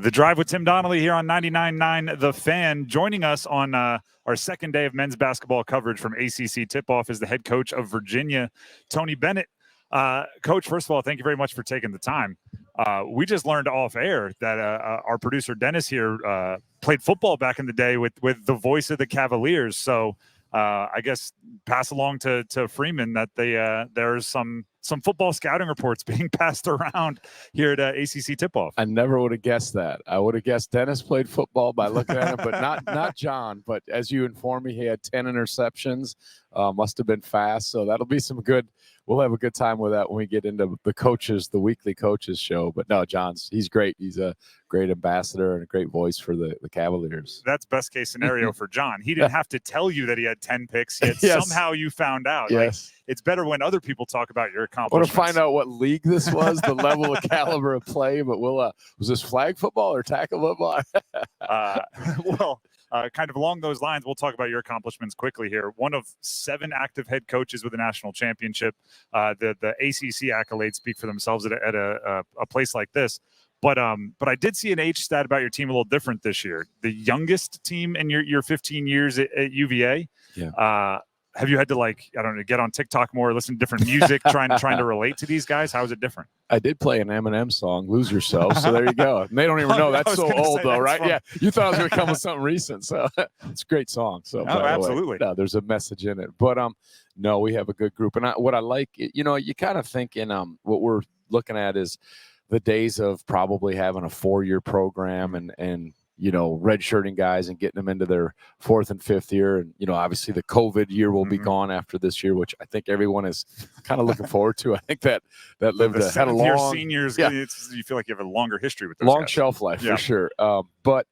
The Drive with Tim Donnelly here on 99.9 The Fan. Joining us on our second day of men's basketball coverage from ACC Tip-Off is the head coach of Virginia, Tony Bennett. Coach, first of all, thank you very much for taking the time. We just learned off air that our producer Dennis here played football back in the day with the voice of the Cavaliers. So I guess pass along to Freeman that there's some football scouting reports being passed around here at ACC Tip-Off. I never would have guessed that. I would have guessed Dennis played football by looking at him, but not John. But as you informed me, he had 10 interceptions. Must have been fast. So that'll be some good. We'll have a good time with that when we get into the weekly coaches show. But no, he's great. He's a great ambassador and a great voice for the Cavaliers. That's best case scenario for John. He didn't have to tell you that he had 10 picks, yet yes. Somehow you found out. Yes. Like, it's better when other people talk about your I accomplishments. want to find out what league this was, the level of caliber of play, but was this flag football or tackle football? Kind of along those lines, we'll talk about your accomplishments quickly here. One of 7 active head coaches with a national championship. The ACC accolades speak for themselves at a place like this. But I did see an age stat about your team a little different this year. The youngest team in your 15 years at UVA. Yeah. Have you had to get on TikTok more, listen to different music, trying to relate to these guys? How is it different? I did play an Eminem song, "Lose Yourself," so there you go. And they don't even know that's so old, though, right? Yeah, you thought it was going to come with something recent, so it's a great song. So, absolutely. No, there's a message in it, but no, we have a good group, and what I like, you kind of think in what we're looking at is the days of probably having a 4-year program and redshirting guys and getting them into their 4th and 5th year. And, obviously the COVID year will be gone after this year, which I think everyone is kind of looking forward to. I think that lived had a long seniors. Yeah. You feel like you have a longer history with those long guys. Shelf life for sure. But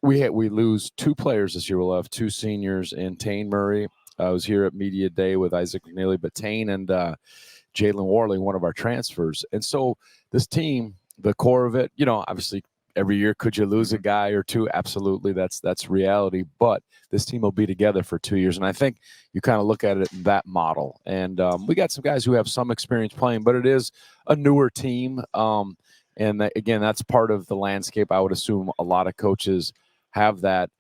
we lose 2 players this year. We'll have 2 seniors in Tane Murray. I was here at Media Day with Isaac McNeely, but Tane and Jalen Warley, one of our transfers. And so this team, the core of it, obviously every year, could you lose a guy or 2? Absolutely. That's reality. But this team will be together for 2 years. And I think you kind of look at it in that model. And we got some guys who have some experience playing, but it is a newer team. Again, that's part of the landscape. I would assume a lot of coaches have that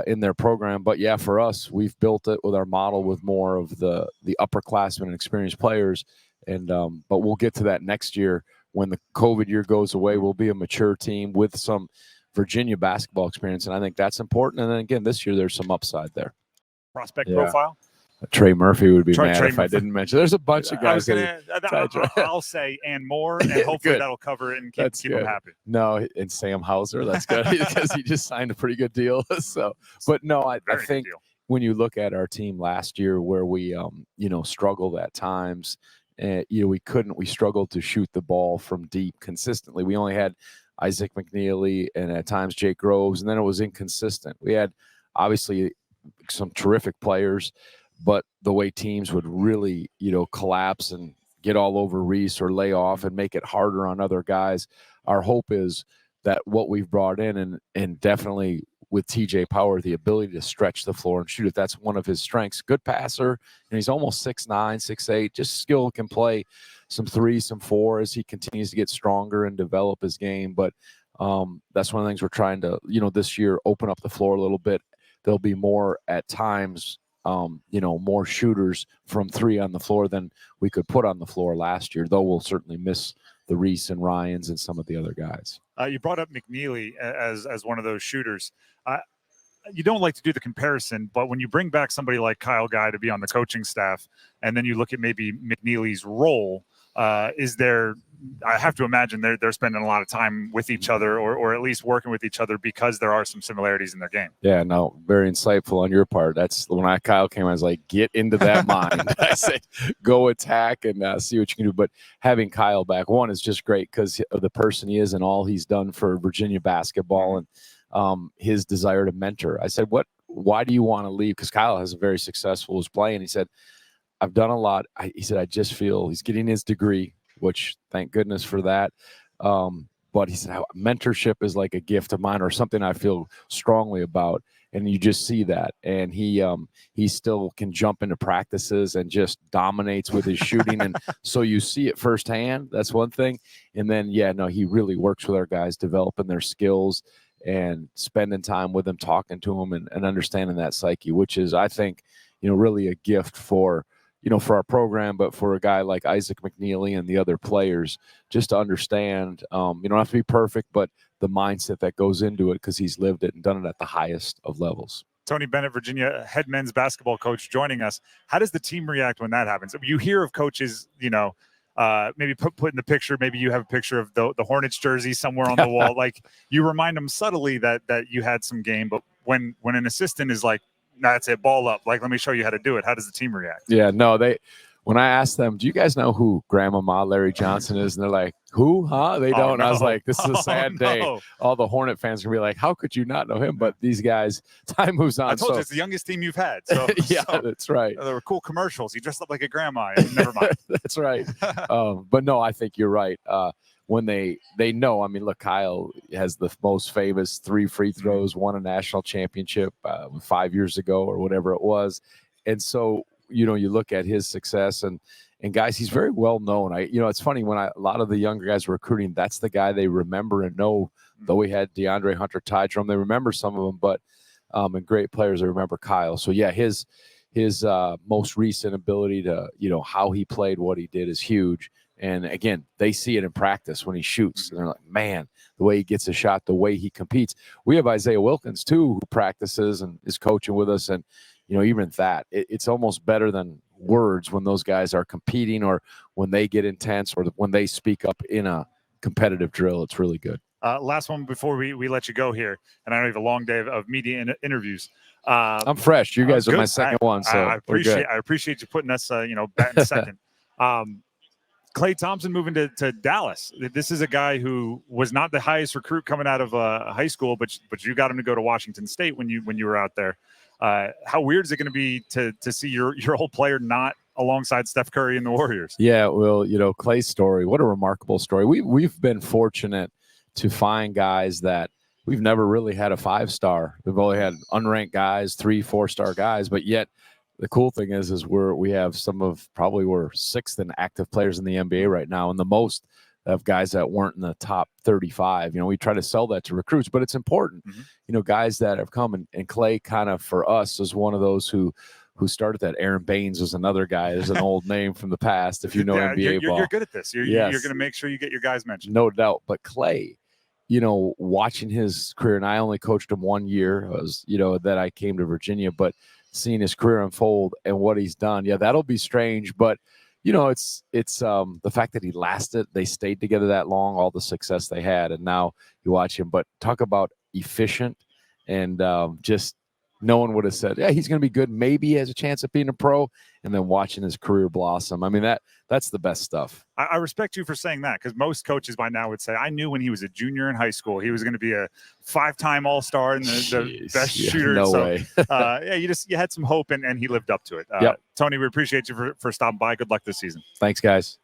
in their program. But yeah, for us, we've built it with our model with more of the upperclassmen and experienced players. And but we'll get to that next year. When the COVID year goes away, we'll be a mature team with some Virginia basketball experience, and I think that's important. And then again, this year there's some upside there. Prospect profile? Trey Murphy would be mad if I didn't mention. There's a bunch of guys. I'll say and more, and hopefully that'll cover it and keep them happy. No, and Sam Hauser, that's good because he just signed a pretty good deal. So, but no, I think when you look at our team last year, where we struggled at times. We struggled to shoot the ball from deep consistently. We only had Isaac McNeely and at times Jake Groves, and then it was inconsistent. We had obviously some terrific players, but the way teams would really, collapse and get all over Reese or lay off and make it harder on other guys. Our hope is that what we've brought in and definitely with TJ Power, the ability to stretch the floor and shoot it. That's one of his strengths. Good passer, and he's almost 6'9", 6'8", just skill, can play some 3, some 4 as he continues to get stronger and develop his game. But that's one of the things we're trying to, this year open up the floor a little bit. There'll be more at times, more shooters from 3 on the floor than we could put on the floor last year, though we'll certainly miss the Reese and Ryans and some of the other guys. You brought up McNeely as one of those shooters. You don't like to do the comparison, but when you bring back somebody like Kyle Guy to be on the coaching staff, and then you look at maybe McNeely's role, I have to imagine they're spending a lot of time with each other or at least working with each other because there are some similarities in their game. Yeah, no, very insightful on your part. That's when Kyle came, I was like, get into that mind. I said, go attack and see what you can do. But having Kyle back, one, is just great because of the person he is and all he's done for Virginia basketball and his desire to mentor. I said, why do you want to leave? Because Kyle has a very successful play. And he said, I've done a lot. He said, I just feel he's getting his degree, which thank goodness for that. But he said, mentorship is like a gift of mine or something I feel strongly about. And you just see that. And he still can jump into practices and just dominates with his shooting. And so you see it firsthand. That's one thing. And then, he really works with our guys, developing their skills and spending time with them, talking to them and understanding that psyche, which is, I think, really a gift for our program, but for a guy like Isaac McNeely and the other players, just to understand, you don't have to be perfect, but the mindset that goes into it, because he's lived it and done it at the highest of levels. Tony Bennett, Virginia head men's basketball coach, joining us. How does the team react when that happens? You hear of coaches, maybe put in the picture, maybe you have a picture of the Hornets jersey somewhere on the wall. Like, you remind them subtly that you had some game, but when an assistant is like, that's it, ball up, like, let me show you how to do it, how does the team react? Yeah, no, when I asked them, do you guys know who Grandmama Larry Johnson is? And they're like, who? Huh? They don't. No. I was like, this is a sad day. All the Hornet fans are going to be like, how could you not know him? But these guys, time moves on. I told you, it's the youngest team you've had. So, that's right. There were cool commercials. He dressed up like a grandma. Never mind. That's right. But no, I think you're right. When they know, I mean, look, Kyle has the most famous 3 free throws, won a national championship 5 years ago or whatever it was. And so, you look at his success and guys, he's very well known. It's funny when a lot of the younger guys recruiting, that's the guy they remember and know. Though we had DeAndre Hunter, Ty Jerome, they remember some of them, but and great players, they remember Kyle. So yeah, his most recent ability to, how he played, what he did is huge. And again, they see it in practice when he shoots. And they're like, man, the way he gets a shot, the way he competes. We have Isaiah Wilkins too, who practices and is coaching with us. And even that, it's almost better than words when those guys are competing or when they get intense or when they speak up in a competitive drill. It's really good. Last one before we let you go here, and I know you have a long day of media interviews. I'm fresh. You guys are my second one, so I appreciate you putting us, bat in second. Klay Thompson moving to Dallas. This is a guy who was not the highest recruit coming out of high school, but you got him to go to Washington State when you were out there. How weird is it going to be to see your old player not alongside Steph Curry and the Warriors? Yeah, well, Klay's story, what a remarkable story. We've been fortunate to find guys that we've never really had a 5-star. We've only had unranked guys, 3, 4-star guys, but yet the cool thing is we have we're 6th in active players in the NBA right now, and the most of guys that weren't in the top 35. We try to sell that to recruits, but it's important. Mm-hmm. Guys that have come and Klay kind of for us is one of those who started that. Aaron Baines was another guy. There's an old name from the past. If NBA ball, you're good at this. You're going to make sure you get your guys mentioned. No doubt. But Klay, watching his career, and I only coached him 1 year. That I came to Virginia, but seeing his career unfold and what he's done, that'll be strange. But it's the fact that he lasted, they stayed together that long, all the success they had, and now you watch him. But talk about efficient and just no one would have said, yeah, he's going to be good. Maybe he has a chance of being a pro, and then watching his career blossom. I mean, that's the best stuff. I respect you for saying that, because most coaches by now would say, I knew when he was a junior in high school, he was going to be a 5-time All-Star and the best shooter. No way. You had some hope, and he lived up to it. Yep. Tony, we appreciate you for stopping by. Good luck this season. Thanks, guys.